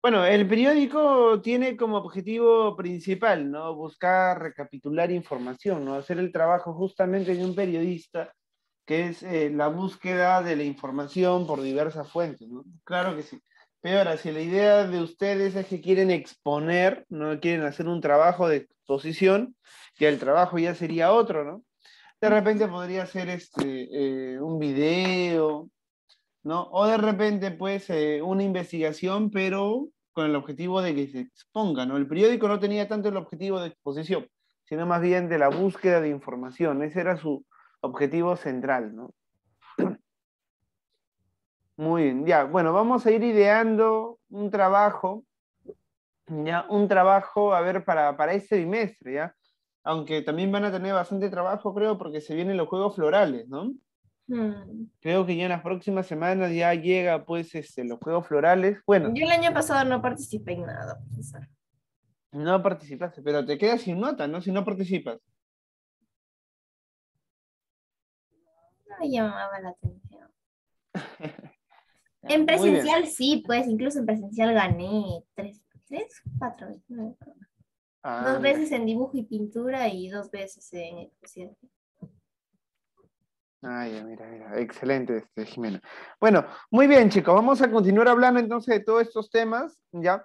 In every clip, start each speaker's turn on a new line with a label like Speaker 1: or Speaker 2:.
Speaker 1: Bueno, el periódico tiene como objetivo principal, ¿no? Buscar recapitular información, ¿no? Hacer el trabajo justamente de un periodista, que es la búsqueda de la información por diversas fuentes, ¿no? Claro que sí. Pero ahora, si la idea de ustedes es que quieren exponer, no quieren hacer un trabajo de exposición, ya el trabajo ya sería otro, ¿no? De repente podría ser un video, ¿no? O de repente, pues, una investigación, pero con el objetivo de que se exponga, ¿no? El periódico no tenía tanto el objetivo de exposición, sino más bien de la búsqueda de información. Ese era su objetivo central, ¿no? Muy bien, ya, bueno, vamos a ir ideando un trabajo, ya, un trabajo, a ver, para este bimestre, ¿ya? Aunque también van a tener bastante trabajo, creo, porque se vienen los Juegos Florales, ¿no?
Speaker 2: Mm.
Speaker 1: Creo que ya en las próximas semanas ya llega, pues, los Juegos Florales. Bueno,
Speaker 2: Yo el año pasado no participé en nada, profesor.
Speaker 1: no participaste, pero te quedas sin nota, ¿no? Si no participas.
Speaker 2: No me llamaba la atención.
Speaker 1: Ya,
Speaker 2: En
Speaker 1: muy bien.
Speaker 2: presencial sí, pues incluso en presencial gané cuatro veces. No,
Speaker 1: Ah,
Speaker 2: dos
Speaker 1: mira.
Speaker 2: veces en dibujo y pintura y dos veces en exposición.
Speaker 1: Ah, ya, mira, mira. Excelente, Jimena. Bueno, muy bien, chicos. Vamos a continuar hablando entonces de todos estos temas, ¿ya?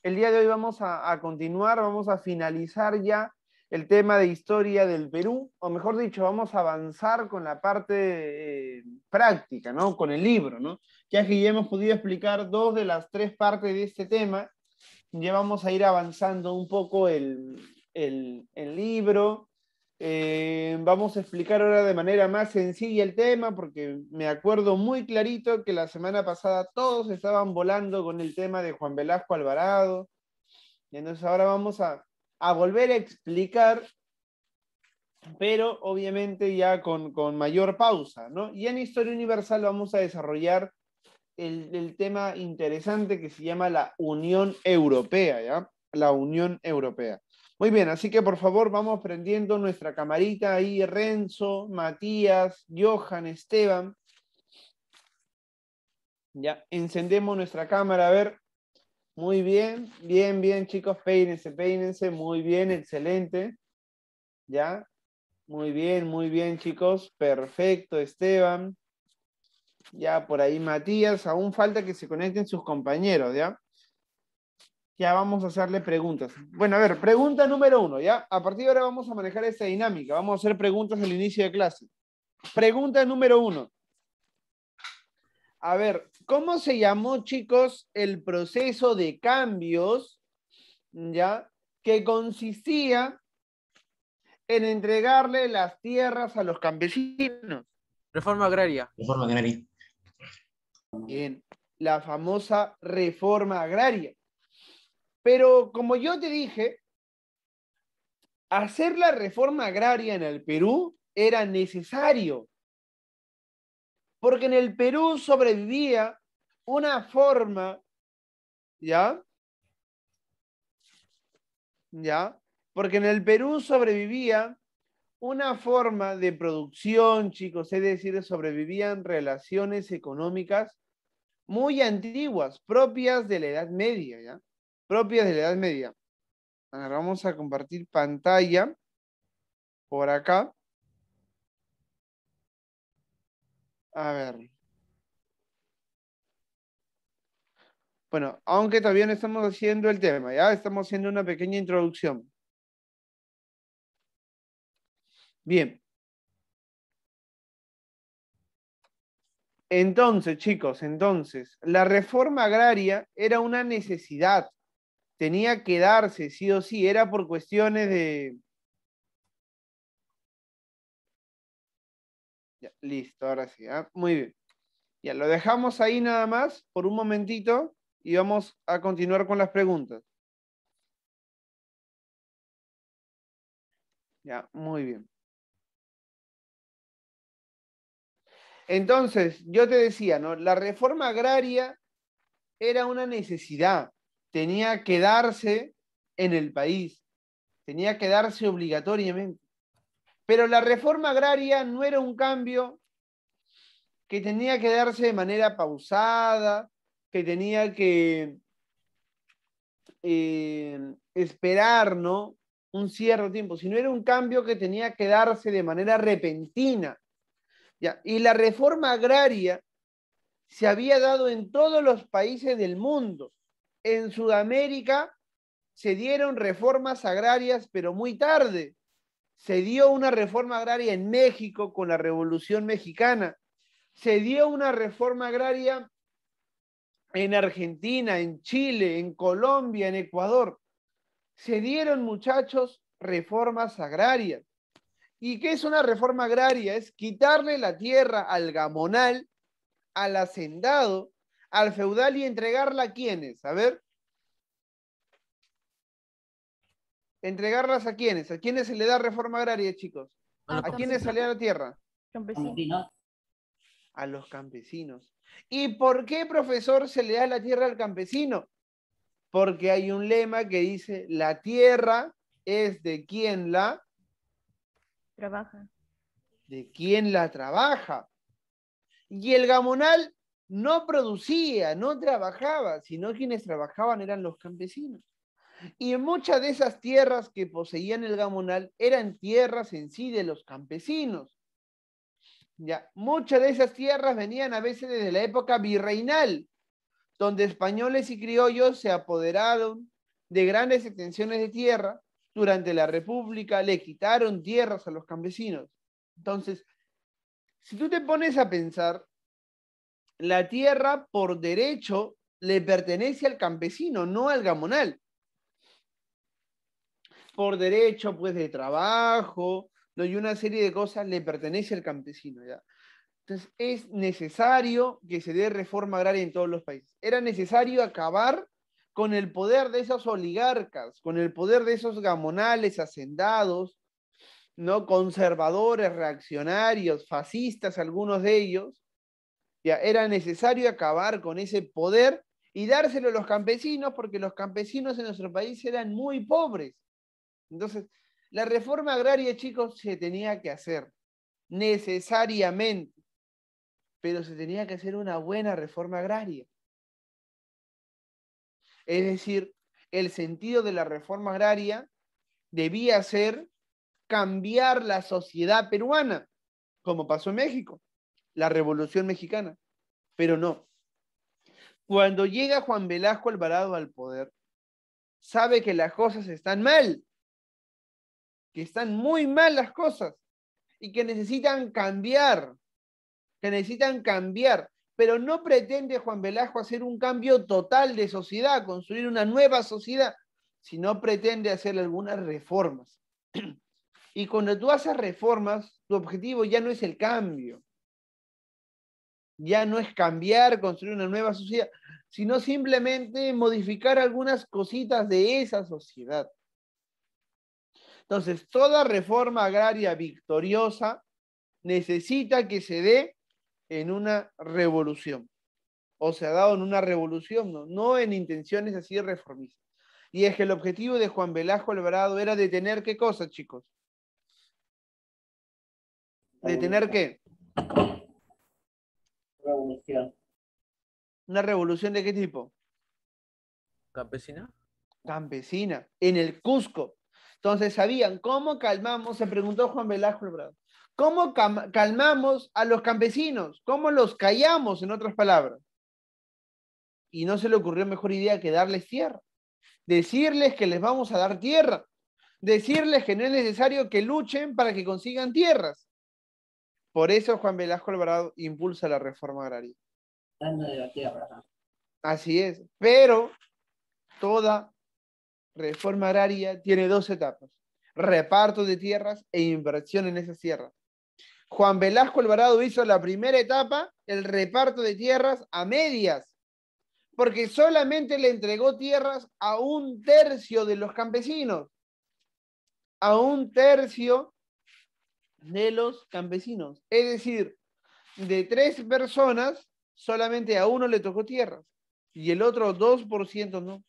Speaker 1: El día de hoy vamos a continuar, vamos a finalizar ya el tema de historia del Perú, o mejor dicho, vamos a avanzar con la parte práctica, ¿no? Con el libro, ¿no? Ya que ya hemos podido explicar dos de las tres partes de este tema, ya vamos a ir avanzando un poco el libro. Vamos a explicar ahora de manera más sencilla el tema, porque me acuerdo muy clarito que la semana pasada todos estaban volando con el tema de Juan Velasco Alvarado. Y entonces ahora vamos a volver a explicar, pero obviamente ya con mayor pausa, ¿no? Y en Historia Universal vamos a desarrollar el tema interesante que se llama la Unión Europea, ¿ya? La Unión Europea. Muy bien, así que por favor vamos prendiendo nuestra camarita ahí, Renzo, Matías, Johan, Esteban. Ya, encendemos nuestra cámara, a ver. Muy bien, bien, bien, chicos, peínense, peínense, muy bien, excelente. Ya, muy bien, chicos, perfecto, Esteban. Ya, por ahí Matías, aún falta que se conecten sus compañeros, ¿ya? Ya vamos a hacerle preguntas. Bueno, a ver, pregunta número uno, ¿ya? A partir de ahora vamos a manejar esta dinámica. Vamos a hacer preguntas al inicio de clase. Pregunta número uno. A ver, ¿cómo se llamó, chicos, el proceso de cambios, ¿ya? Que consistía en entregarle las tierras a los campesinos.
Speaker 3: Reforma agraria.
Speaker 4: Reforma agraria.
Speaker 1: Bien, la famosa reforma agraria. Pero como yo te dije, hacer la reforma agraria en el Perú era necesario, porque en el Perú sobrevivía una forma, ¿ya? ¿Ya? Porque en el Perú sobrevivía una forma de producción, chicos, es decir, sobrevivían relaciones económicas muy antiguas, propias de la Edad Media, ¿ya? Propias de la Edad Media. Ahora vamos a compartir pantalla por acá. A ver. Bueno, aunque todavía no estamos haciendo el tema, ¿ya? Estamos haciendo una pequeña introducción. Bien. Entonces, chicos, la reforma agraria era una necesidad. Tenía que darse, sí o sí, era por cuestiones de... Ya, listo, ahora sí, ¿ah? Muy bien. Ya, lo dejamos ahí nada más por un momentito y vamos a continuar con las preguntas. Ya, muy bien. Entonces, yo te decía, ¿no? La reforma agraria era una necesidad, tenía que darse en el país, tenía que darse obligatoriamente. Pero la reforma agraria no era un cambio que tenía que darse de manera pausada, que tenía esperar, ¿no? Un cierto tiempo, sino era un cambio que tenía que darse de manera repentina. ¿Ya? Y la reforma agraria se había dado en todos los países del mundo. En Sudamérica se dieron reformas agrarias, pero muy tarde. Se dio una reforma agraria en México con la Revolución Mexicana. Se dio una reforma agraria en Argentina, en Chile, en Colombia, en Ecuador. Se dieron, muchachos, reformas agrarias. ¿Y qué es una reforma agraria? Es quitarle la tierra al gamonal, al hacendado, al feudal y entregarla a quiénes. A ver. ¿Entregarlas a quiénes? ¿A quiénes se le da reforma agraria, chicos? ¿A quiénes se le da la tierra?
Speaker 2: Campesinos.
Speaker 1: A los campesinos. ¿Y por qué, profesor, se le da la tierra al campesino? Porque hay un lema que dice, la tierra es de quien la
Speaker 2: Trabaja.
Speaker 1: de quien la trabaja. Y el gamonal no producía, no trabajaba, sino quienes trabajaban eran los campesinos. Y muchas de esas tierras que poseían el gamonal eran tierras en sí de los campesinos. Ya, muchas de esas tierras venían a veces desde la época virreinal, donde españoles y criollos se apoderaron de grandes extensiones de tierra durante la República, le quitaron tierras a los campesinos. Entonces, si tú te pones a pensar, la tierra por derecho le pertenece al campesino, no al gamonal. Por derecho, pues, de trabajo, ¿no? Y una serie de cosas le pertenece al campesino, ¿ya? Entonces, es necesario que se dé reforma agraria en todos los países. Era necesario acabar con el poder de esos oligarcas, con el poder de esos gamonales hacendados, ¿no? Conservadores, reaccionarios, fascistas, algunos de ellos. Ya, era necesario acabar con ese poder y dárselo a los campesinos, porque los campesinos en nuestro país eran muy pobres. Entonces, la reforma agraria, chicos, se tenía que hacer necesariamente, pero se tenía que hacer una buena reforma agraria. Es decir, el sentido de la reforma agraria debía ser cambiar la sociedad peruana, como pasó en México, la Revolución Mexicana, pero no. Cuando llega Juan Velasco Alvarado al poder, sabe que las cosas están mal, que están muy mal las cosas y que necesitan cambiar, pero no pretende Juan Velasco hacer un cambio total de sociedad, construir una nueva sociedad, sino pretende hacer algunas reformas. Y cuando tú haces reformas, tu objetivo ya no es el cambio, ya no es cambiar, construir una nueva sociedad, sino simplemente modificar algunas cositas de esa sociedad. Entonces, toda reforma agraria victoriosa necesita que se dé en una revolución. O se ha dado en una revolución, no en intenciones así reformistas. Y es que el objetivo de Juan Velasco Alvarado era detener ¿qué cosa, chicos? ¿Detener qué?
Speaker 3: Revolución.
Speaker 1: ¿Una revolución de qué tipo?
Speaker 3: ¿Campesina?
Speaker 1: Campesina, en el Cusco. Entonces sabían cómo calmamos, se preguntó Juan Velasco Alvarado, ¿cómo calmamos a los campesinos? ¿Cómo los callamos, en otras palabras? Y no se le ocurrió mejor idea que darles tierra. Decirles que les vamos a dar tierra. Decirles que no es necesario que luchen para que consigan tierras. Por eso Juan Velasco Alvarado impulsa la reforma agraria.
Speaker 3: Dando de la tierra. ¿No?
Speaker 1: Así es, pero toda reforma agraria tiene dos etapas: reparto de tierras e inversión en esas tierras. Juan Velasco Alvarado hizo la primera etapa, el reparto de tierras a medias, porque solamente le entregó tierras a 1/3 de los campesinos. A 1/3 de los campesinos. Es decir, de 3 personas, solamente a uno le tocó tierras y el otro 2% no.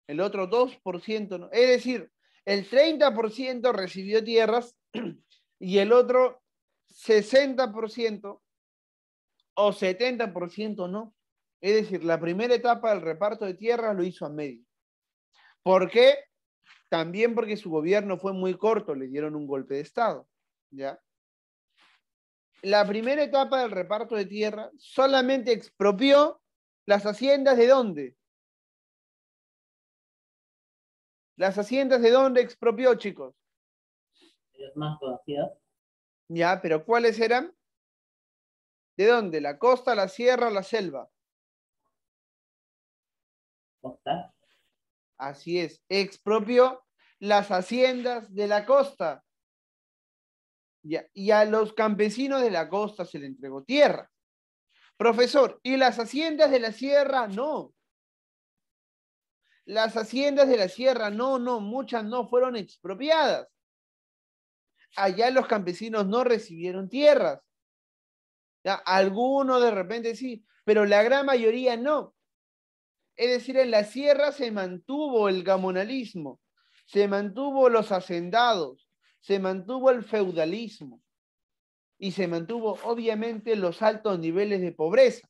Speaker 1: El otro 2% no. Es decir, el 30% recibió tierras y el otro 60% o 70% no. Es decir, la primera etapa del reparto de tierras lo hizo a medio. ¿Por qué? También porque su gobierno fue muy corto, le dieron un golpe de Estado, ¿ya? La primera etapa del reparto de tierra solamente expropió las haciendas ¿de dónde? ¿Las haciendas de dónde expropió, chicos?
Speaker 3: Los más conocidos.
Speaker 1: Ya, pero ¿cuáles eran? ¿De dónde? ¿La costa, la sierra, la selva?
Speaker 3: Costa.
Speaker 1: Así es, expropió las haciendas de la costa. Ya, y a los campesinos de la costa se le entregó tierra. Profesor, ¿y las haciendas de la sierra? No. Las haciendas de la sierra, no, muchas no fueron expropiadas. Allá los campesinos no recibieron tierras. ¿Ya? Algunos de repente sí, pero la gran mayoría no. Es decir, en la sierra se mantuvo el gamonalismo, se mantuvo los hacendados, se mantuvo el feudalismo y se mantuvo obviamente los altos niveles de pobreza.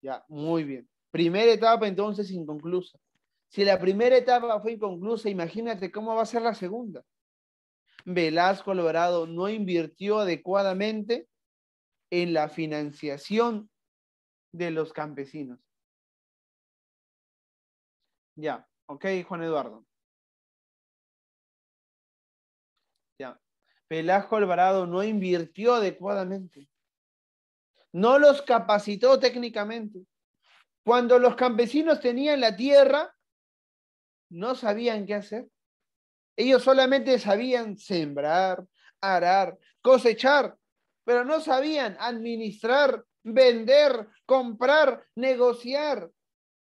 Speaker 1: Ya, muy bien. Primera etapa entonces inconclusa. Si la primera etapa fue inconclusa, imagínate cómo va a ser la segunda. Velasco Alvarado no invirtió adecuadamente en la financiación de los campesinos. Ya, ok, Juan Eduardo. Ya. Velasco Alvarado no invirtió adecuadamente. No los capacitó técnicamente. Cuando los campesinos tenían la tierra, no sabían qué hacer. Ellos solamente sabían sembrar, arar, cosechar, pero no sabían administrar, vender, comprar, negociar.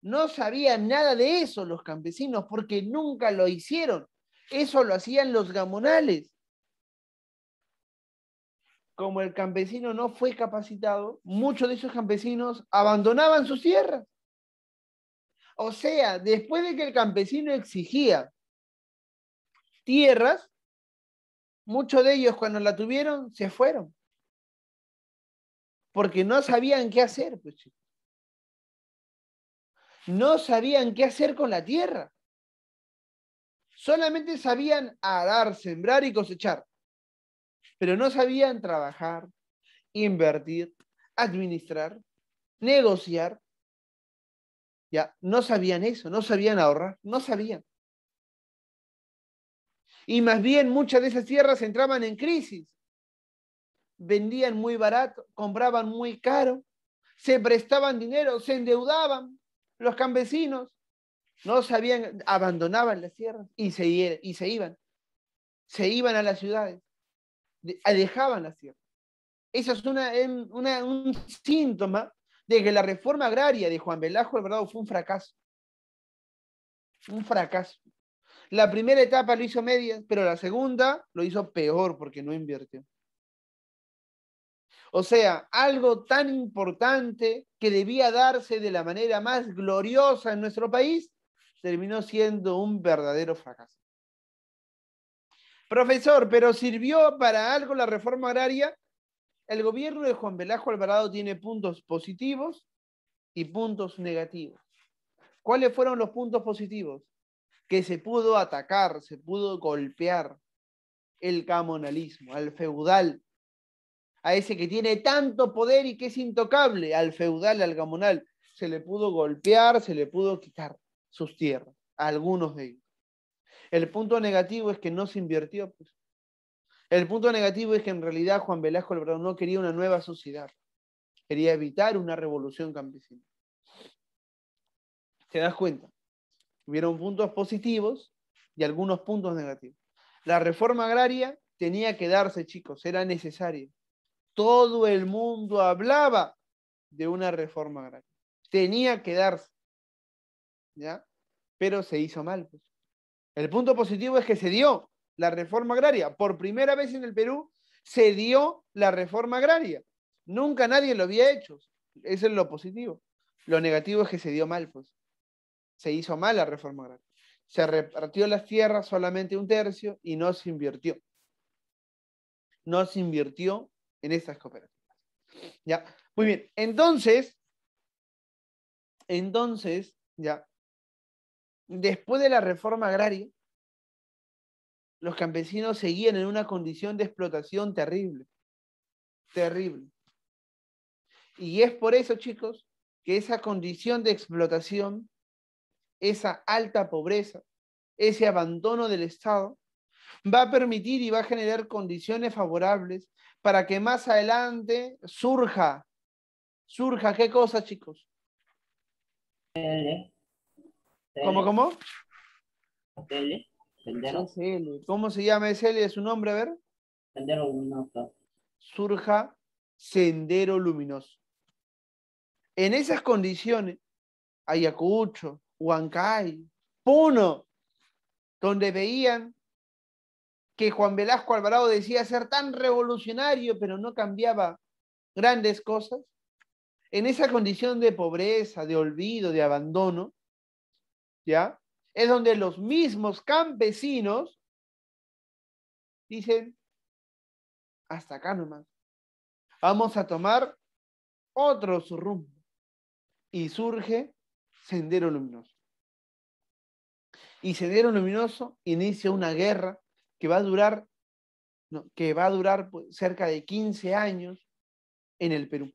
Speaker 1: No sabían nada de eso los campesinos porque nunca lo hicieron. Eso lo hacían los gamonales. Como el campesino no fue capacitado, muchos de esos campesinos abandonaban sus tierras. O sea, después de que el campesino exigía tierras, muchos de ellos cuando la tuvieron se fueron. Porque no sabían qué hacer, pues, chicos. No sabían qué hacer con la tierra. Solamente sabían arar, sembrar y cosechar. Pero no sabían trabajar, invertir, administrar, negociar. Ya, no sabían eso, no sabían ahorrar, no sabían. Y más bien muchas de esas tierras entraban en crisis. Vendían muy barato, compraban muy caro, se prestaban dinero, se endeudaban. Los campesinos no sabían, abandonaban las tierras y se iban. Se iban a las ciudades, dejaban las tierras. Eso es un síntoma de que la reforma agraria de Juan Velasco Alvarado fue un fracaso. Un fracaso. La primera etapa lo hizo medias, pero la segunda lo hizo peor porque no invirtió. O sea, algo tan importante que debía darse de la manera más gloriosa en nuestro país, terminó siendo un verdadero fracaso. Profesor, ¿pero sirvió para algo la reforma agraria? El gobierno de Juan Velasco Alvarado tiene puntos positivos y puntos negativos. ¿Cuáles fueron los puntos positivos? Que se pudo atacar, se pudo golpear el camonalismo, al feudal, a ese que tiene tanto poder y que es intocable, al feudal, al gamonal, se le pudo golpear, se le pudo quitar sus tierras, a algunos de ellos. El punto negativo es que no se invirtió. Pues. El punto negativo es que en realidad Juan Velasco Alvarado no quería una nueva sociedad, quería evitar una revolución campesina. ¿Te das cuenta? Hubieron puntos positivos y algunos puntos negativos. La reforma agraria tenía que darse, chicos, era necesaria. Todo el mundo hablaba de una reforma agraria. Tenía que darse. ¿Ya? Pero se hizo mal. Pues. El punto positivo es que se dio la reforma agraria. Por primera vez en el Perú se dio la reforma agraria. Nunca nadie lo había hecho. Eso es lo positivo. Lo negativo es que se dio mal. Pues. Se hizo mal la reforma agraria. Se repartió las tierras solamente un tercio y no se invirtió. No se invirtió en estas cooperativas. ¿Ya? Muy bien. Entonces, Entonces, ya, después de la reforma agraria, los campesinos seguían en una condición de explotación terrible, terrible. Y es por eso, chicos, que esa condición de explotación, esa alta pobreza, ese abandono del Estado, va a permitir y va a generar condiciones favorables para que más adelante surja, ¿qué cosa, chicos?
Speaker 3: L,
Speaker 1: ¿Cómo?
Speaker 3: L, sendero,
Speaker 1: SL. ¿Cómo se llama SL? ¿Es su nombre? A ver.
Speaker 3: sendero luminoso.
Speaker 1: Surja Sendero Luminoso. En esas condiciones, Ayacucho, Huancay, Puno, donde veían que Juan Velasco Alvarado decía ser tan revolucionario, pero no cambiaba grandes cosas, en esa condición de pobreza, de olvido, de abandono, ¿ya? Es donde los mismos campesinos dicen, hasta acá nomás, vamos a tomar otro rumbo. Y surge Sendero Luminoso. Y Sendero Luminoso inicia una guerra que va a durar, pues, cerca de 15 años en el Perú.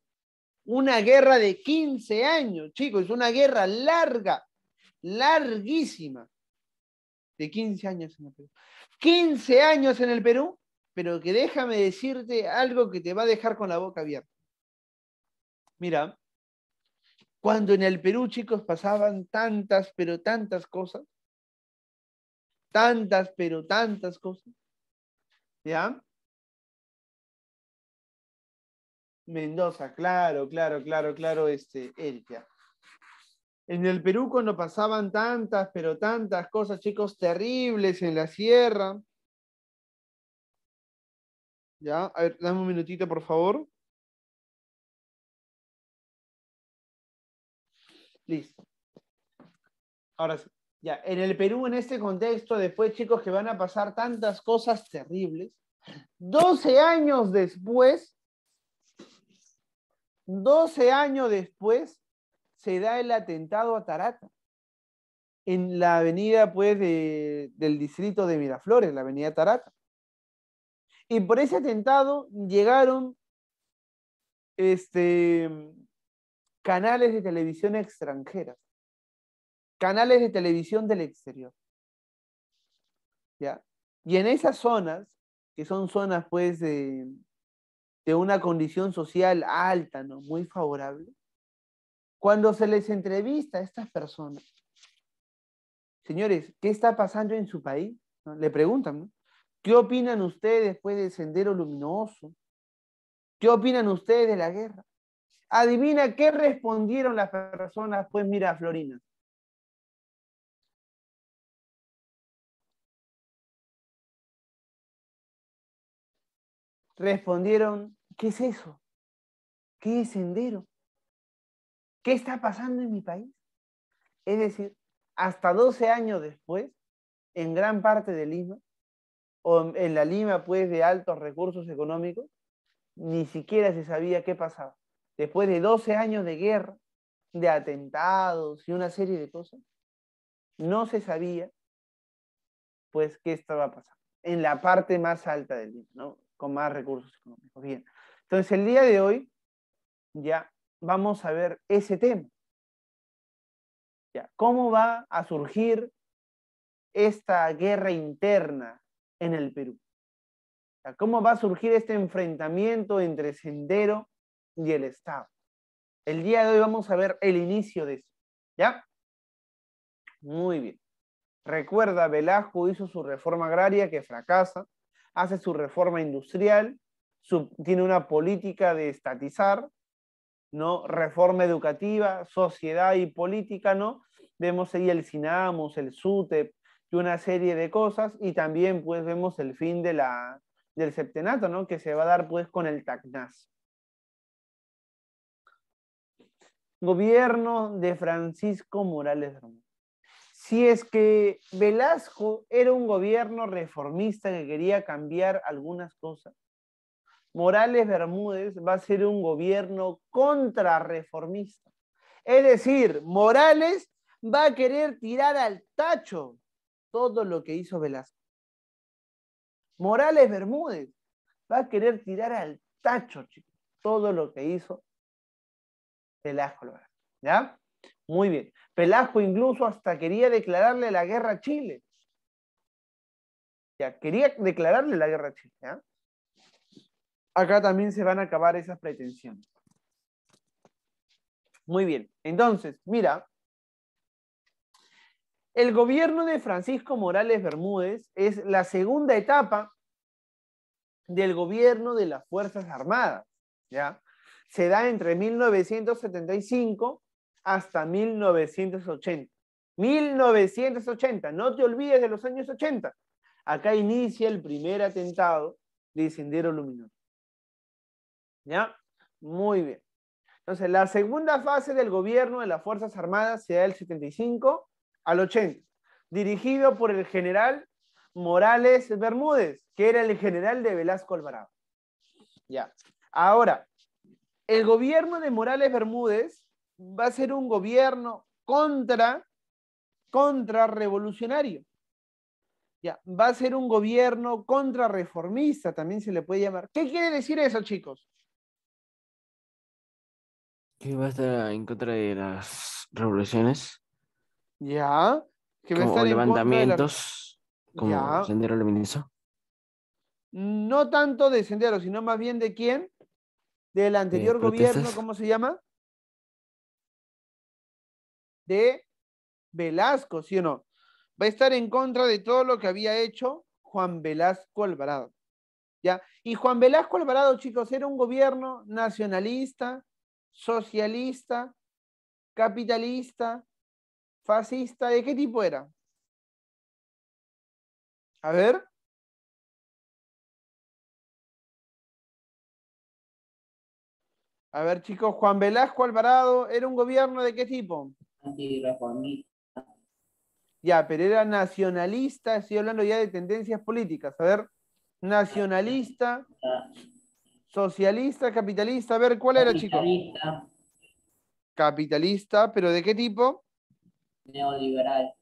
Speaker 1: Una guerra de 15 años, chicos, es una guerra larga, larguísima, de 15 años en el Perú. 15 años en el Perú, pero que déjame decirte algo que te va a dejar con la boca abierta. Mira, cuando en el Perú, chicos, pasaban tantas, pero tantas cosas, ¿ya? Mendoza, claro, Erika. En el Perú cuando pasaban tantas, pero tantas cosas, chicos, terribles en la sierra. ¿Ya? A ver, dame un minutito, por favor. Listo. Ahora sí. Ya, en el Perú, en este contexto, después, chicos, que van a pasar tantas cosas terribles, 12 años después, se da el atentado a Tarata, en la avenida, pues, del distrito de Miraflores, la avenida Tarata. Y por ese atentado llegaron canales de televisión extranjeras, canales de televisión del exterior. ¿Ya? Y en esas zonas, que son zonas pues de una condición social alta, ¿no? Muy favorable, cuando se les entrevista a estas personas, señores, ¿qué está pasando en su país? ¿No? Le preguntan, ¿no? ¿Qué opinan ustedes después del Sendero Luminoso? ¿Qué opinan ustedes de la guerra? Adivina qué respondieron las personas, pues mira, Florina. Respondieron, ¿qué es eso? ¿Qué es Sendero? ¿Qué está pasando en mi país? Es decir, hasta 12 años después, en gran parte de Lima, o en la Lima pues de altos recursos económicos, ni siquiera se sabía qué pasaba. Después de 12 años de guerra, de atentados y una serie de cosas, no se sabía pues qué estaba pasando en la parte más alta del Lima, ¿no? Con más recursos económicos. Bien, entonces el día de hoy ya vamos a ver ese tema. Ya, ¿cómo va a surgir esta guerra interna en el Perú? Ya, ¿cómo va a surgir este enfrentamiento entre Sendero y el Estado? El día de hoy vamos a ver el inicio de eso. ¿Ya? Muy bien. Recuerda, Velasco hizo su reforma agraria que fracasa, hace su reforma industrial, tiene una política de estatizar, ¿no? Reforma educativa, sociedad y política, ¿no? Vemos ahí el SINAMUS, el SUTEP y una serie de cosas, y también pues vemos el fin del septenato, ¿no? Que se va a dar pues con el TACNAS. Gobierno de Francisco Morales Bermúdez. Si es que Velasco era un gobierno reformista que quería cambiar algunas cosas, Morales Bermúdez va a ser un gobierno contrarreformista. Es decir, Morales va a querer tirar al tacho todo lo que hizo Velasco. Morales Bermúdez va a querer tirar al tacho, chicos, todo lo que hizo Velasco. ¿Ya? Muy bien. Velasco incluso hasta quería declararle la guerra a Chile. Ya, quería declararle la guerra a Chile. ¿Ya? Acá también se van a acabar esas pretensiones. Muy bien. Entonces, mira, el gobierno de Francisco Morales Bermúdez es la segunda etapa del gobierno de las Fuerzas Armadas. ¿Ya? Se da entre 1975 hasta 1980. 1980, no te olvides de los años 80. Acá inicia el primer atentado de Sendero Luminoso. ¿Ya? Muy bien. Entonces, la segunda fase del gobierno de las Fuerzas Armadas se da del 75 al 80, dirigido por el general Morales Bermúdez, que era el general de Velasco Alvarado. Ya. Ahora, el gobierno de Morales Bermúdez va a ser un gobierno contrarrevolucionario. Ya, va a ser un gobierno contrarreformista, también se le puede llamar. ¿Qué quiere decir eso, chicos?
Speaker 4: Que va a estar en contra de las revoluciones,
Speaker 1: Ya, que va a
Speaker 4: como
Speaker 1: estar en contra de la...
Speaker 4: levantamientos, como
Speaker 1: Ya,
Speaker 4: Sendero Luminoso.
Speaker 1: no tanto de Sendero, sino más bien de quién, del anterior gobierno,
Speaker 4: Protestas.
Speaker 1: ¿cómo se llama? De Velasco, ¿sí o no? Va a estar en contra de todo lo que había hecho Juan Velasco Alvarado. ¿Ya? Y Juan Velasco Alvarado, chicos, era un gobierno nacionalista, socialista, capitalista, fascista. ¿De qué tipo era? A ver. A ver, chicos, Juan Velasco Alvarado era un gobierno ¿de qué tipo?
Speaker 3: Antirreformista.
Speaker 1: Ya, pero era nacionalista, estoy hablando ya de tendencias políticas. A ver, nacionalista, socialista, capitalista. A ver, ¿cuál era, chicos?
Speaker 3: Capitalista.
Speaker 1: Capitalista, pero ¿de qué tipo?
Speaker 3: Neoliberal.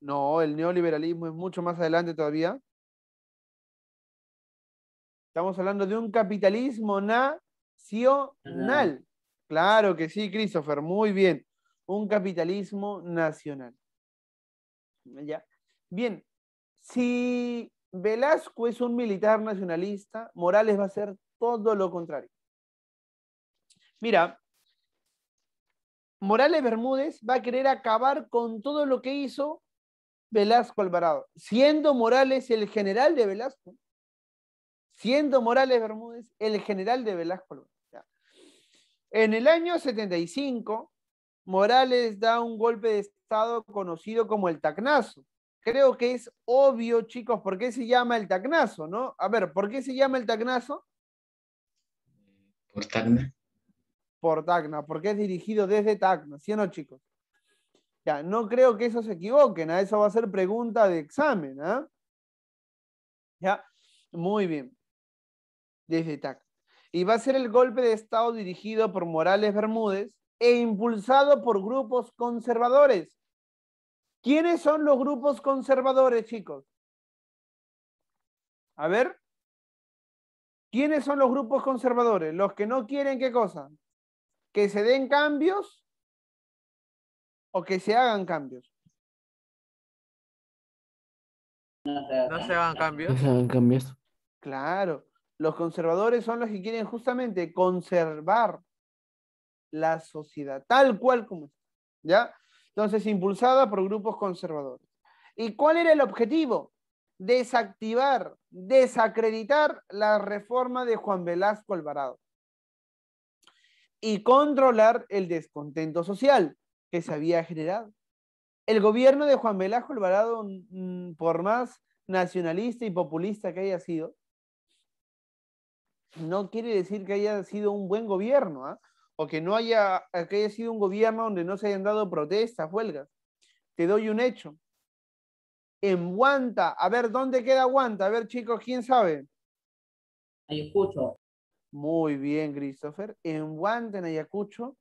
Speaker 1: No, el neoliberalismo es mucho más adelante todavía. Estamos hablando de un capitalismo nacional. Claro que sí, Christopher, muy bien. Un capitalismo nacional. ¿Ya? Bien, si Velasco es un militar nacionalista, Morales va a ser todo lo contrario. Mira, Morales Bermúdez va a querer acabar con todo lo que hizo Velasco Alvarado, siendo Morales el general de Velasco, siendo Morales Bermúdez el general de Velasco Alvarado. ¿Ya? En el año 75, Morales da un golpe de Estado conocido como el Tacnazo. Creo que es obvio, chicos, por qué se llama el Tacnazo, ¿no? A ver, ¿por qué se llama el Tacnazo?
Speaker 5: Por Tacna.
Speaker 1: Por Tacna, porque es dirigido desde Tacna, ¿sí o no, chicos? Ya, no creo que eso se equivoquen, ¿eh? Eso va a ser pregunta de examen, ¿ah? Ya, muy bien. Desde Tacna. Y va a ser el golpe de Estado dirigido por Morales Bermúdez e impulsado por grupos conservadores. ¿Quiénes son los grupos conservadores, chicos? A ver. ¿Quiénes son los grupos conservadores? Los que no quieren, ¿qué cosa? ¿Que se den cambios o que se hagan cambios?
Speaker 6: No se hagan cambios.
Speaker 4: Se hagan cambios.
Speaker 1: Claro, los conservadores son los que quieren justamente conservar la sociedad tal cual como está, ¿ya? Entonces, impulsada por grupos conservadores. ¿Y cuál era el objetivo? Desactivar, desacreditar la reforma de Juan Velasco Alvarado y controlar el descontento social que se había generado. El gobierno de Juan Velasco Alvarado, por más nacionalista y populista que haya sido, no quiere decir que haya sido un buen gobierno, ¿eh? O que no haya, que haya sido un gobierno donde no se hayan dado protestas, huelgas. Te doy un hecho. En Huanta, a ver, ¿dónde queda Huanta? A ver, chicos, ¿quién sabe?
Speaker 3: Ayacucho.
Speaker 1: Muy bien, Christopher. En Huanta, en Ayacucho,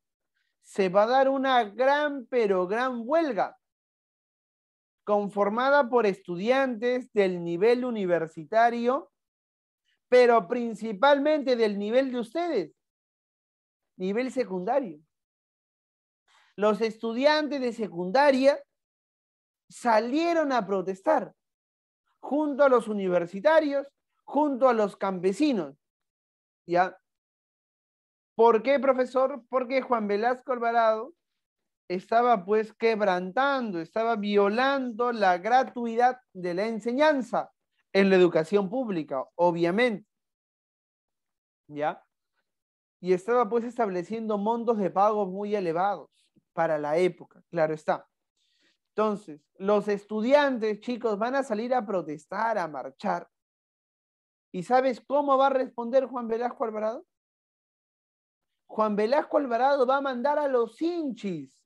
Speaker 1: se va a dar una gran, pero gran huelga, conformada por estudiantes del nivel universitario, pero principalmente del nivel de ustedes, nivel secundario. Los estudiantes de secundaria salieron a protestar junto a los universitarios, junto a los campesinos. ¿Ya? ¿Por qué, profesor? Porque Juan Velasco Alvarado estaba pues quebrantando, estaba violando la gratuidad de la enseñanza en la educación pública, obviamente. ¿Ya? Y estaba pues estableciendo montos de pagos muy elevados para la época, claro está. Entonces, los estudiantes, chicos, van a salir a protestar, a marchar. ¿Y sabes cómo va a responder Juan Velasco Alvarado? Juan Velasco Alvarado va a mandar a los hinchis.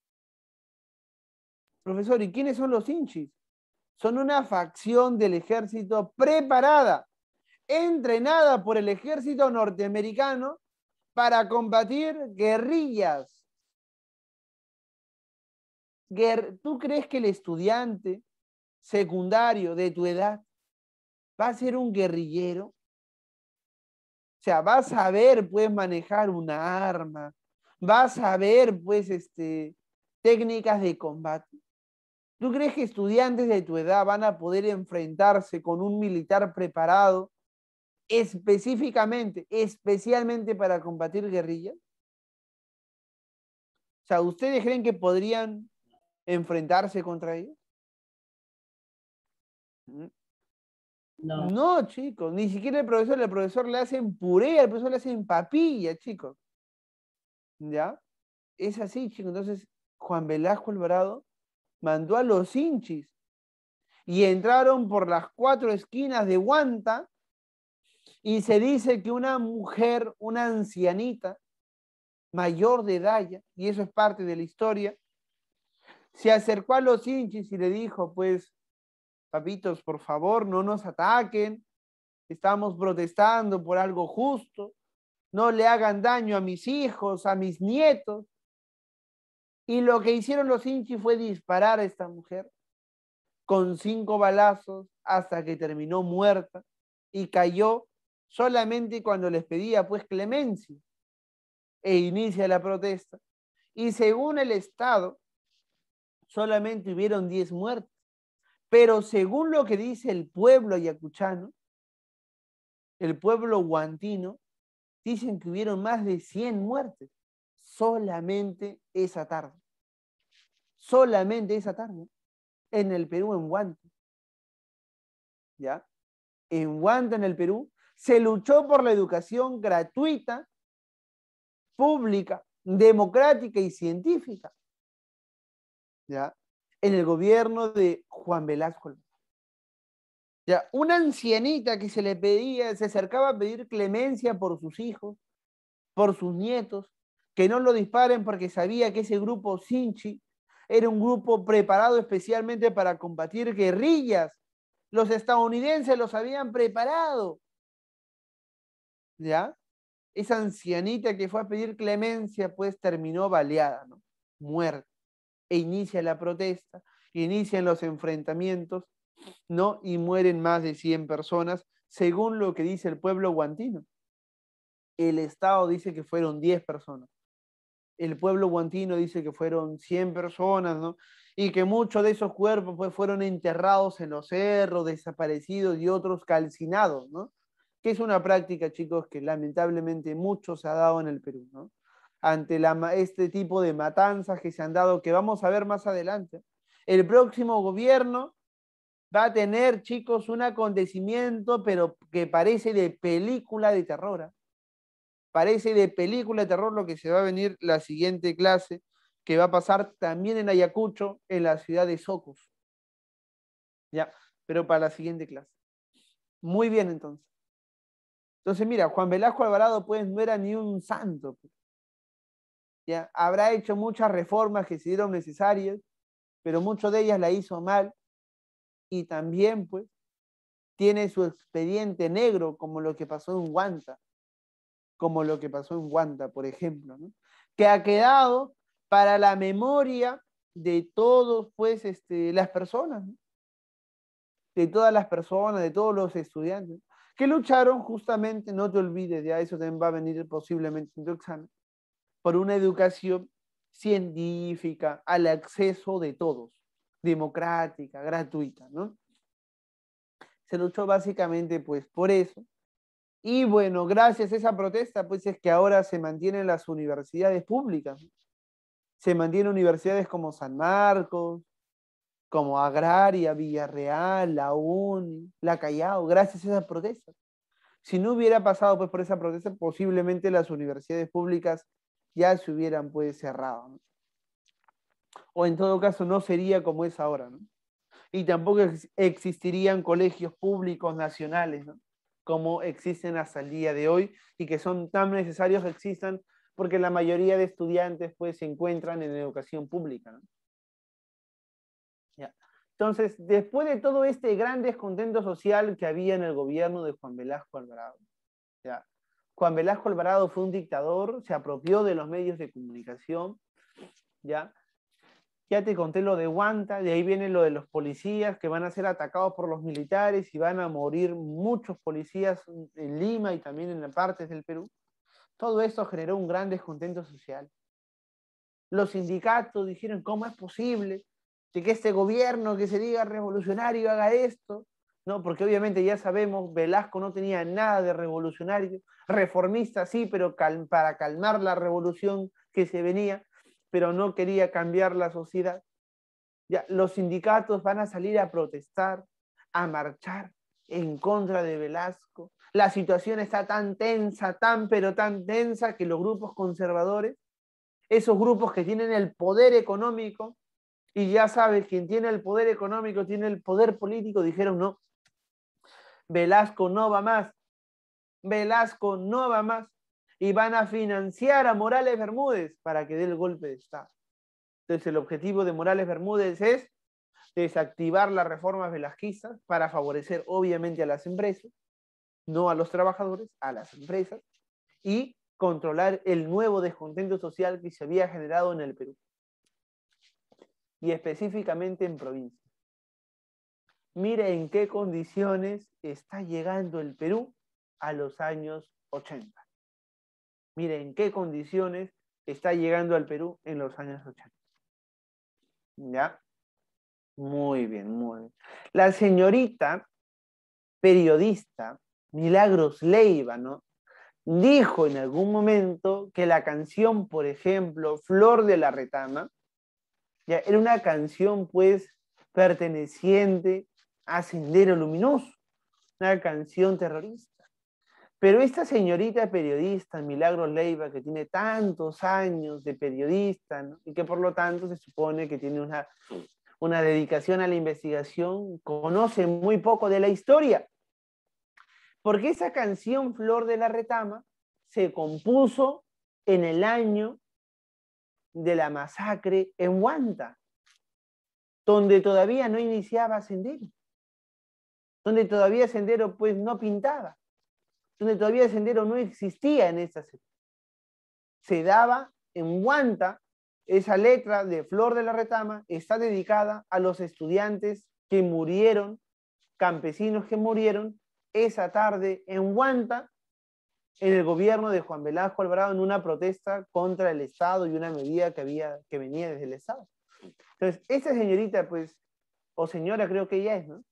Speaker 1: Profesor, ¿y quiénes son los hinchis? Son una facción del ejército preparada, entrenada por el ejército norteamericano para combatir guerrillas. ¿Tú crees que el estudiante secundario de tu edad va a ser un guerrillero? O sea, va a saber, pues, manejar una arma, va a saber, pues, técnicas de combate. ¿Tú crees que estudiantes de tu edad van a poder enfrentarse con un militar preparado específicamente, especialmente para combatir guerrillas? O sea, ¿ustedes creen que podrían enfrentarse contra ellos?
Speaker 3: No.
Speaker 1: No, chicos, ni siquiera el profesor le hacen puré, al profesor le hacen papilla, chicos. ¿Ya? Es así, chicos. Entonces, Juan Velasco Alvarado mandó a los hinchis y entraron por las 4 esquinas de Huanta y se dice que una mujer, una ancianita, mayor de edad, y eso es parte de la historia, se acercó a los hinchis y le dijo, pues, papitos, por favor, no nos ataquen, estamos protestando por algo justo, no le hagan daño a mis hijos, a mis nietos. Y lo que hicieron los hinchis fue disparar a esta mujer con 5 balazos hasta que terminó muerta y cayó solamente cuando les pedía pues clemencia e inicia la protesta. Y según el Estado, solamente hubieron 10 muertes. Pero según lo que dice el pueblo ayacuchano, el pueblo huantino, dicen que hubieron más de 100 muertes solamente esa tarde. Solamente esa tarde. En el Perú, en Huanta. ¿Ya? En Huanta, en el Perú, se luchó por la educación gratuita, pública, democrática y científica. ¿Ya? En el gobierno de Juan Velasco. ¿Ya? Una ancianita que se le pedía, se acercaba a pedir clemencia por sus hijos, por sus nietos, que no lo disparen porque sabía que ese grupo Sinchi era un grupo preparado especialmente para combatir guerrillas. Los estadounidenses los habían preparado. ¿Ya? Esa ancianita que fue a pedir clemencia, pues terminó baleada, ¿no? Muerta. E inicia la protesta, inician los enfrentamientos, ¿no? Y mueren más de 100 personas, según lo que dice el pueblo guantino. El Estado dice que fueron 10 personas. El pueblo guantino dice que fueron 100 personas, ¿no? Y que muchos de esos cuerpos pues, fueron enterrados en los cerros, desaparecidos y otros calcinados, ¿no? Que es una práctica, chicos, que lamentablemente mucho se ha dado en el Perú, ¿no? Ante este tipo de matanzas que se han dado, que vamos a ver más adelante. El próximo gobierno va a tener, chicos, un acontecimiento, pero que parece de película de terror, ¿eh? Parece de película de terror lo que se va a venir la siguiente clase, que va a pasar también en Ayacucho, en la ciudad de Socos. Ya, pero para la siguiente clase. Muy bien, entonces. Entonces, mira, Juan Velasco Alvarado, pues, no era ni un santo. ¿Ya? Habrá hecho muchas reformas que se dieron necesarias, pero muchas de ellas la hizo mal. Y también, pues, tiene su expediente negro, como lo que pasó en Huanta. Como lo que pasó en Huanta, por ejemplo, ¿no? Que ha quedado para la memoria de todos, pues, las personas, ¿no? De todas las personas, de todos los estudiantes, que lucharon justamente, no te olvides, ya eso también va a venir posiblemente en tu examen, por una educación científica, al acceso de todos, democrática, gratuita, ¿no? Se luchó básicamente, pues, por eso. Y bueno, gracias a esa protesta, pues es que ahora se mantienen las universidades públicas, ¿no? Se mantienen universidades como San Marcos, como Agraria, Villarreal, la UNI, la Callao, gracias a esa protesta. Si no hubiera pasado pues por esa protesta, posiblemente las universidades públicas ya se hubieran pues cerrado, ¿no? O en todo caso no sería como es ahora, ¿no? Y tampoco existirían colegios públicos nacionales, ¿no? Como existen hasta el día de hoy y que son tan necesarios que existan porque la mayoría de estudiantes pues se encuentran en educación pública, ¿no? Ya. Entonces, después de todo este gran descontento social que había en el gobierno de Juan Velasco Alvarado, ¿ya? Juan Velasco Alvarado fue un dictador, se apropió de los medios de comunicación, ¿ya? Ya te conté lo de Huanta, de ahí viene lo de los policías que van a ser atacados por los militares y van a morir muchos policías en Lima y también en partes del Perú. Todo esto generó un gran descontento social. Los sindicatos dijeron, ¿cómo es posible de que este gobierno que se diga revolucionario haga esto? ¿No? Porque obviamente ya sabemos, Velasco no tenía nada de revolucionario, reformista sí, pero para calmar la revolución que se venía, pero no quería cambiar la sociedad. Ya, los sindicatos van a salir a protestar, a marchar en contra de Velasco. La situación está tan tensa, pero tan tensa que los grupos conservadores, esos grupos que tienen el poder económico, y ya sabes, quien tiene el poder económico tiene el poder político, dijeron no, Velasco no va más, Velasco no va más, y van a financiar a Morales Bermúdez para que dé el golpe de Estado. Entonces el objetivo de Morales Bermúdez es desactivar las reformas velasquistas para favorecer obviamente a las empresas, no a los trabajadores, a las empresas, y controlar el nuevo descontento social que se había generado en el Perú, y específicamente en provincia. Mire en qué condiciones está llegando el Perú a los años 80. Mire en qué condiciones está llegando al Perú en los años 80. ¿Ya? Muy bien, muy bien. La señorita periodista Milagros Leiva, ¿no? Dijo en algún momento que la canción, por ejemplo, Flor de la Retama, ya, era una canción, pues, perteneciente a Sendero Luminoso, una canción terrorista. Pero esta señorita periodista, Milagros Leiva, que tiene tantos años de periodista, ¿no? Y que por lo tanto se supone que tiene una dedicación a la investigación, conoce muy poco de la historia. Porque esa canción Flor de la Retama se compuso en el año de la masacre en Huanta, donde todavía no iniciaba Sendero, donde todavía Sendero pues no pintaba, donde todavía Sendero no existía en esa época. Se daba en Huanta. Esa letra de Flor de la Retama está dedicada a los estudiantes que murieron, campesinos que murieron esa tarde en Huanta, en el gobierno de Juan Velasco Alvarado, en una protesta contra el Estado y una medida que venía desde el Estado. Entonces, esta señorita, pues, o señora creo que ella es, ¿no?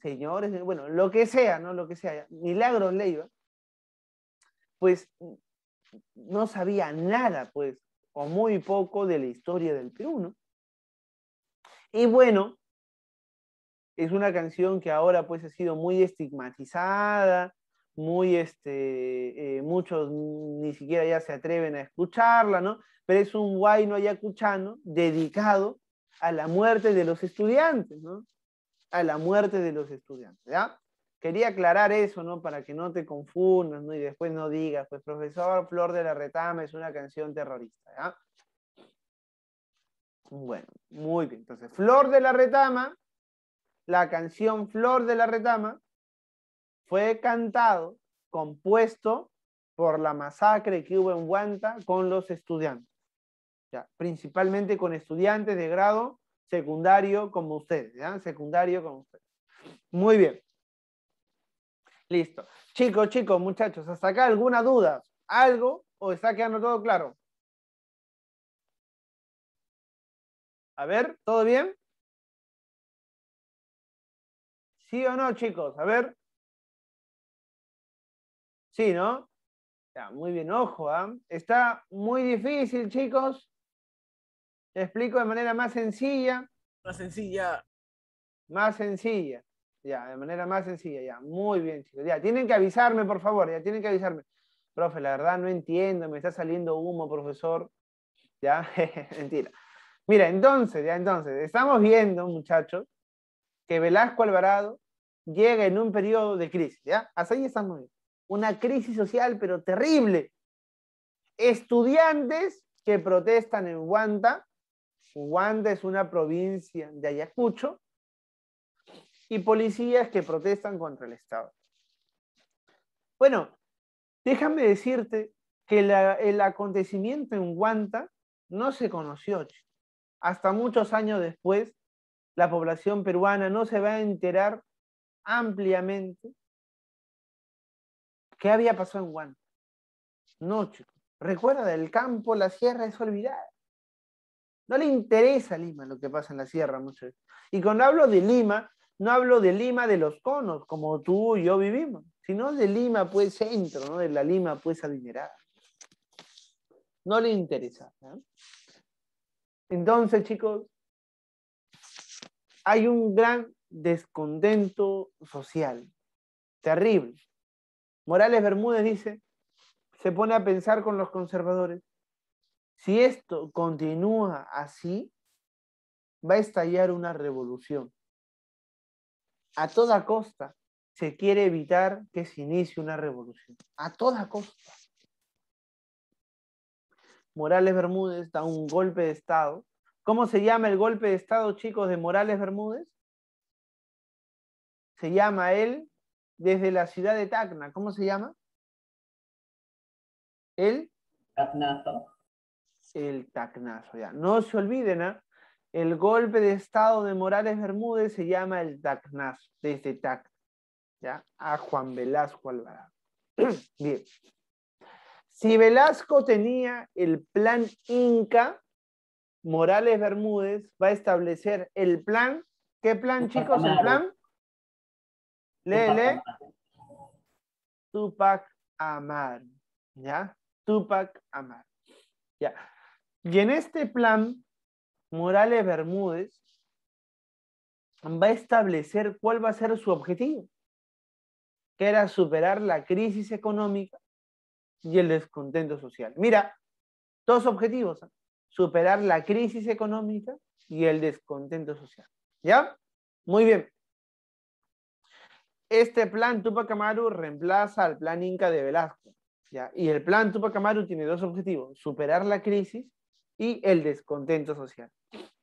Speaker 1: Señores, bueno, lo que sea, ¿no? Lo que sea, Milagros Leiva, pues, no sabía nada, pues, o muy poco de la historia del Perú, ¿no? Y bueno, es una canción que ahora, pues, ha sido muy estigmatizada, muy, muchos ni siquiera ya se atreven a escucharla, ¿no? Pero es un huayno ayacuchano dedicado a la muerte de los estudiantes, ¿no? A la muerte de los estudiantes, ¿ya? Quería aclarar eso, ¿no? Para que no te confundas, ¿no? Y después no digas, pues, profesor, Flor de la Retama es una canción terrorista, ¿ya? Bueno, muy bien. Entonces, Flor de la Retama, la canción Flor de la Retama, fue cantado, compuesto por la masacre que hubo en Huanta con los estudiantes. ¿ya? Principalmente con estudiantes de grado secundario como ustedes, ¿ya? Secundario como ustedes. Muy bien. Listo. Chicos, muchachos, ¿hasta acá alguna duda? ¿Algo o está quedando todo claro? A ver, ¿todo bien? ¿Sí o no, chicos? A ver. Sí, ¿no? Ya, muy bien, ojo, ¿ah? Está muy difícil, chicos. Te explico de manera más sencilla.
Speaker 6: Más sencilla.
Speaker 1: Más sencilla. Ya, de manera más sencilla, ya. Muy bien, chicos. Ya, tienen que avisarme, por favor, ya tienen que avisarme. Profe, la verdad no entiendo, me está saliendo humo, profesor. Ya, mentira. Mira, entonces, estamos viendo, muchachos, que Velasco Alvarado llega en un periodo de crisis, ¿ya? Hasta ahí estamos bien. Una crisis social, pero terrible. Estudiantes que protestan en Huanta. Huanta es una provincia de Ayacucho. Y policías que protestan contra el Estado. Bueno, déjame decirte que el acontecimiento en Huanta no se conoció. Hasta muchos años después, la población peruana no se va a enterar ampliamente qué había pasado en Huanta. No, chicos. Recuerda, del campo la sierra es olvidada. No le interesa a Lima lo que pasa en la sierra muchas veces. Y cuando hablo de Lima, no hablo de Lima de los conos, como tú y yo vivimos, sino de Lima, pues, centro, ¿no? De la Lima, pues, adinerada. No le interesa, ¿no? Entonces, chicos, hay un gran descontento social, terrible. Morales Bermúdez dice, se pone a pensar con los conservadores, si esto continúa así, va a estallar una revolución. A toda costa se quiere evitar que se inicie una revolución. A toda costa. Morales Bermúdez da un golpe de Estado. ¿Cómo se llama el golpe de Estado, chicos, de Morales Bermúdez? Se llama él desde la ciudad de Tacna. ¿Cómo se llama? El Tacnazo, ya. No se olviden, ¿eh? El golpe de Estado de Morales Bermúdez se llama el Tacnazo, desde Tacna, ¿ya? A Juan Velasco Alvarado. Bien. Si Velasco tenía el plan Inca, Morales Bermúdez va a establecer el plan. ¿Qué plan, chicos? El plan. Lee. Tupac Amaru. ¿Ya? Tupac Amaru. Ya. Y en este plan, Morales Bermúdez va a establecer cuál va a ser su objetivo, que era superar la crisis económica y el descontento social. Mira, dos objetivos, ¿eh? Superar la crisis económica y el descontento social. ¿Ya? Muy bien. Este plan Tupac Amaru reemplaza al plan Inca de Velasco, ¿ya? Y el plan Tupac Amaru tiene dos objetivos, superar la crisis y el descontento social.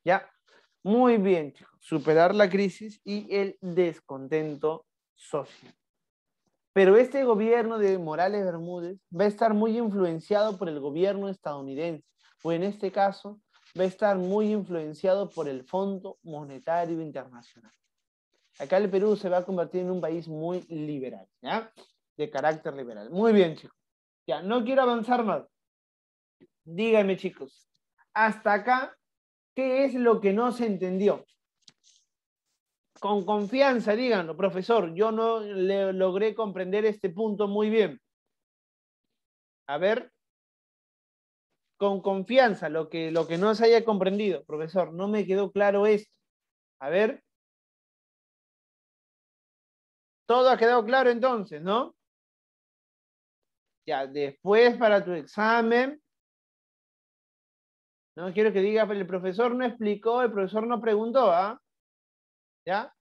Speaker 1: ¿Ya? Muy bien, chicos. Superar la crisis y el descontento social. Pero este gobierno de Morales Bermúdez va a estar muy influenciado por el gobierno estadounidense, o en este caso va a estar muy influenciado por el Fondo Monetario Internacional. Acá el Perú se va a convertir en un país muy liberal, ¿ya? De carácter liberal. Muy bien, chicos. Ya, no quiero avanzar más. Díganme, chicos, hasta acá, ¿qué es lo que no se entendió? Con confianza, díganlo, profesor, yo no le logré comprender este punto muy bien. A ver, con confianza, lo que no se haya comprendido, profesor, no me quedó claro esto. A ver. Todo ha quedado claro entonces, ¿no? Ya, después para tu examen. No quiero que diga, pero el profesor no explicó, el profesor no preguntó, ¿ah? ¿Ya?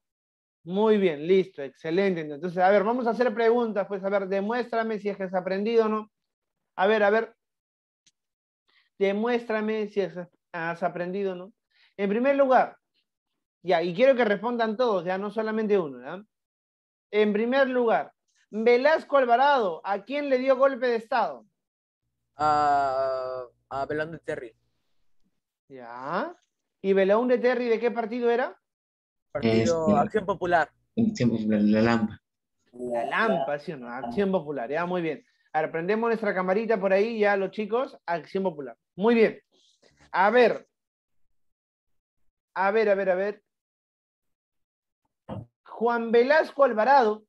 Speaker 1: Muy bien, listo, excelente. Entonces, a ver, vamos a hacer preguntas, pues, a ver, demuéstrame si es que has aprendido o no. A ver. Demuéstrame si has aprendido o no. En primer lugar, ya, y quiero que respondan todos, ya, no solamente uno, ¿ya? En primer lugar, Velasco Alvarado, ¿a quién le dio golpe de Estado?
Speaker 6: A Belando y Terry.
Speaker 1: Ya. ¿Y Belaúnde Terry de qué partido era?
Speaker 6: Partido Acción Popular.
Speaker 5: Siempre la Lampa.
Speaker 1: La Lampa, ¿sí o no? Acción Popular, ya, muy bien. A ver, prendemos nuestra camarita por ahí, ya los chicos, Acción Popular. Muy bien. A ver. A ver, a ver, a ver. Juan Velasco Alvarado,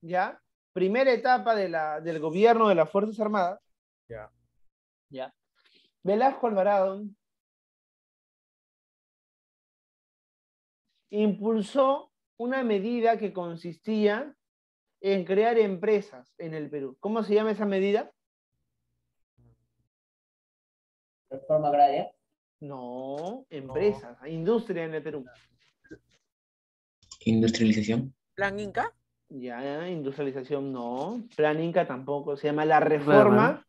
Speaker 1: ya, primera etapa del gobierno de las Fuerzas Armadas.
Speaker 6: Ya.
Speaker 1: Ya. Velasco Alvarado impulsó una medida que consistía en crear empresas en el Perú. ¿Cómo se llama esa medida?
Speaker 3: Reforma agraria.
Speaker 1: No, empresas, industria en el Perú.
Speaker 5: Industrialización.
Speaker 6: ¿Plan Inca?
Speaker 1: Ya, industrialización no, Plan Inca tampoco, se llama la reforma.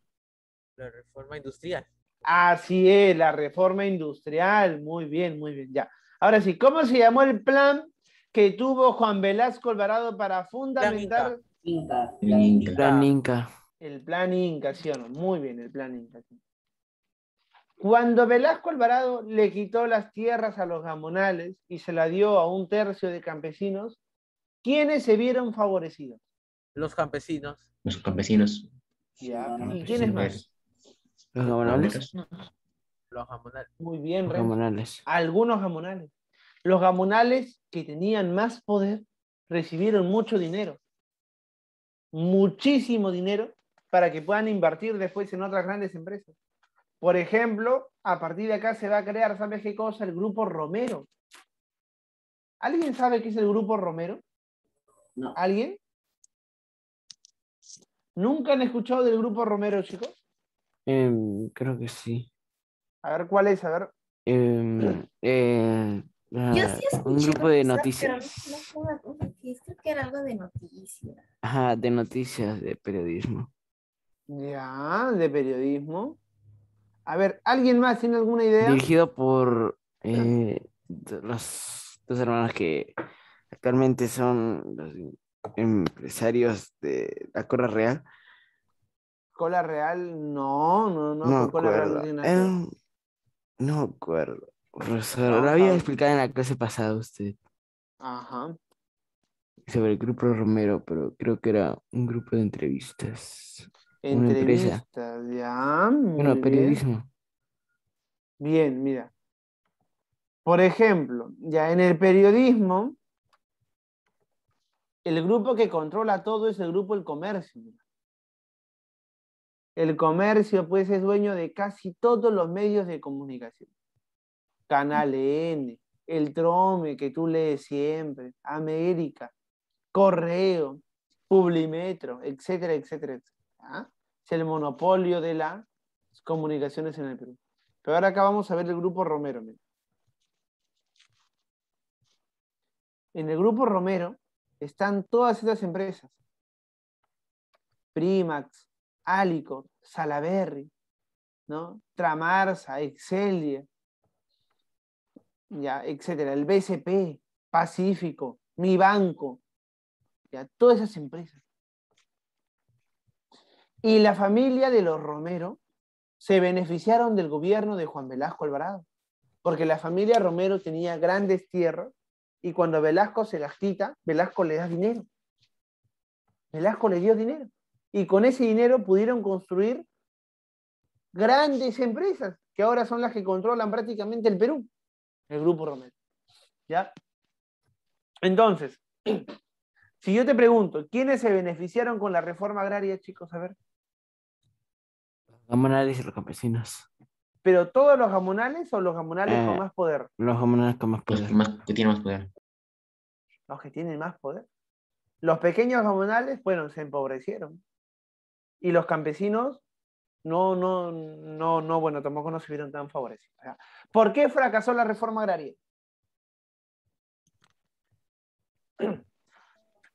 Speaker 6: La reforma industrial.
Speaker 1: Así es, la reforma industrial, muy bien, ya. Ahora sí, ¿cómo se llamó el plan que tuvo Juan Velasco Alvarado para fundamentar
Speaker 3: Inca.
Speaker 4: Plan Inca.
Speaker 1: el plan Inca, sí o no? Muy bien, el plan Inca. Sí. Cuando Velasco Alvarado le quitó las tierras a los gamonales y se la dio a un tercio de campesinos, ¿quiénes se vieron favorecidos?
Speaker 6: Los campesinos.
Speaker 5: Los campesinos.
Speaker 1: Ya.
Speaker 3: No,
Speaker 1: ¿Y quiénes más?
Speaker 4: Los gamonales.
Speaker 6: Los jamonales.
Speaker 1: Muy bien,
Speaker 4: Los
Speaker 1: Renzo.
Speaker 4: gamonales.
Speaker 1: Algunos gamonales. Los gamonales que tenían más poder recibieron mucho dinero, muchísimo dinero, para que puedan invertir después en otras grandes empresas. Por ejemplo, a partir de acá se va a crear, ¿sabes qué cosa? El Grupo Romero. ¿Alguien sabe qué es el Grupo Romero?
Speaker 3: No.
Speaker 1: ¿Alguien? ¿Nunca han escuchado del Grupo Romero, chicos?
Speaker 4: Creo que sí.
Speaker 1: A ver, ¿cuál es? A ver.
Speaker 2: Yo sí
Speaker 4: Un
Speaker 2: escuché
Speaker 4: grupo de
Speaker 2: pero no
Speaker 4: noticias.
Speaker 2: sé una cosa que es, creo que era algo de noticias.
Speaker 4: Ajá, de noticias, de periodismo.
Speaker 1: Ya, de periodismo. A ver, ¿alguien más tiene alguna idea?
Speaker 4: Dirigido por los dos hermanos que actualmente son los empresarios de la Corra Real.
Speaker 1: Cola Real, no,
Speaker 4: No me
Speaker 1: con Cola Real no
Speaker 4: acuerdo.
Speaker 1: tiene nada que ver.
Speaker 4: No me acuerdo. Profesor, lo
Speaker 1: Vamos a
Speaker 4: había
Speaker 1: ver.
Speaker 4: explicado en la clase pasada usted
Speaker 1: Ajá.
Speaker 4: sobre el grupo Romero, pero creo que era un grupo de entrevistas. Una empresa.
Speaker 1: Entrevistas, ya,
Speaker 4: Bueno,
Speaker 1: muy bien.
Speaker 4: periodismo.
Speaker 1: Bien, mira. Por ejemplo, ya en el periodismo, el grupo que controla todo es el grupo El Comercio. El Comercio, pues, es dueño de casi todos los medios de comunicación. Canal N, El Trome, que tú lees siempre, América, Correo, Publimetro, etcétera, etcétera, etcétera. ¿Ah? Es el monopolio de las comunicaciones en el Perú. Pero ahora acá vamos a ver el grupo Romero. Mira. En el grupo Romero están todas estas empresas. Primax, Alicor, Salaberry, ¿no? Tramarsa, Excelia, ya, etcétera. El BCP, Pacífico, Mi Banco, ya, todas esas empresas. Y la familia de los Romero se beneficiaron del gobierno de Juan Velasco Alvarado, porque la familia Romero tenía grandes tierras y cuando Velasco se las quita, Velasco le da dinero. Velasco le dio dinero. Y con ese dinero pudieron construir grandes empresas, que ahora son las que controlan prácticamente el Perú, el Grupo Romero. ¿Ya? Entonces, si yo te pregunto, ¿quiénes se beneficiaron con la reforma agraria, chicos? A ver.
Speaker 4: Los gamonales y los campesinos.
Speaker 1: ¿Pero todos los gamonales o los gamonales con más poder?
Speaker 4: Los gamonales con más
Speaker 5: Los
Speaker 4: poder.
Speaker 5: que tienen más poder.
Speaker 1: Los que tienen más poder. Los pequeños gamonales, bueno, se empobrecieron. Y los campesinos, bueno, tampoco no se vieron tan favorecidos. O sea, ¿por qué fracasó la reforma agraria?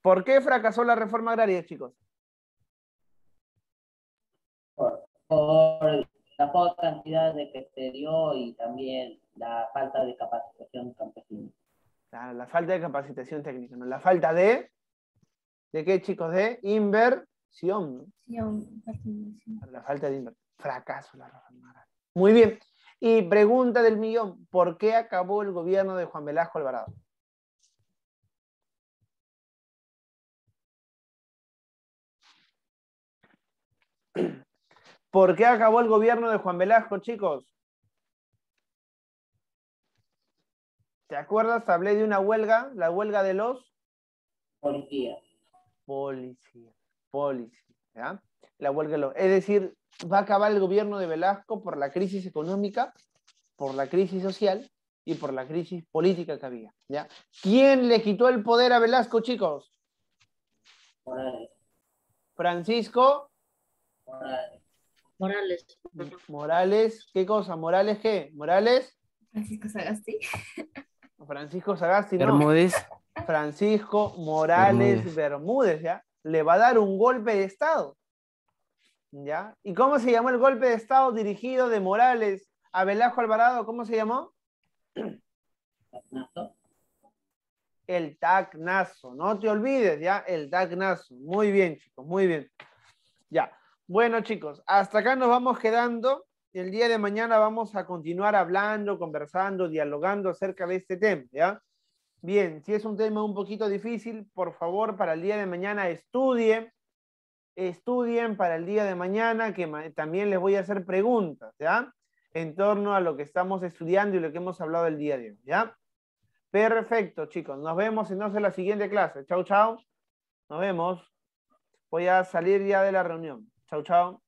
Speaker 1: ¿Por qué fracasó la reforma agraria, chicos?
Speaker 3: Por la poca cantidad de que se dio y también la falta de capacitación campesina.
Speaker 1: La falta de capacitación técnica, ¿no? La falta ¿de qué, chicos? De inversión, ¿no?
Speaker 2: Sí,
Speaker 1: La falta de inversión. Fracaso la reforma agraria. Muy bien. Y pregunta del millón, ¿por qué acabó el gobierno de Juan Velasco Alvarado? ¿Por qué acabó el gobierno de Juan Velasco, chicos? ¿Te acuerdas? Hablé de una huelga, la huelga de los
Speaker 3: Policía.
Speaker 1: policías, ¿ya? La huelga de los... Es decir, va a acabar el gobierno de Velasco por la crisis económica, por la crisis social y por la crisis política que había, ¿ya? ¿Quién le quitó el poder a Velasco, chicos?
Speaker 3: Morales.
Speaker 1: Francisco
Speaker 3: Morales.
Speaker 2: Morales.
Speaker 1: Morales, ¿qué cosa? ¿Morales qué? ¿Morales?
Speaker 2: Francisco Sagasti.
Speaker 1: Francisco Sagasti, no.
Speaker 4: Bermúdez.
Speaker 1: Francisco Morales Bermúdez, ¿ya? Le va a dar un golpe de Estado, ¿ya? ¿Y cómo se llamó el golpe de Estado dirigido de Morales a Velasco Alvarado? ¿Cómo se llamó?
Speaker 3: Tacnazo.
Speaker 1: El tacnazo, no te olvides, ¿ya? El tacnazo. Muy bien, chicos, muy bien. Ya. Bueno, chicos, hasta acá nos vamos quedando. El día de mañana vamos a continuar hablando, conversando, dialogando acerca de este tema, ¿ya? Bien, si es un tema un poquito difícil, por favor, para el día de mañana estudien para el día de mañana, que también les voy a hacer preguntas, ¿ya? En torno a lo que estamos estudiando y lo que hemos hablado el día de hoy, ¿ya? Perfecto, chicos. Nos vemos entonces en la siguiente clase. Chau, chau. Nos vemos. Voy a salir ya de la reunión. Chau, chau.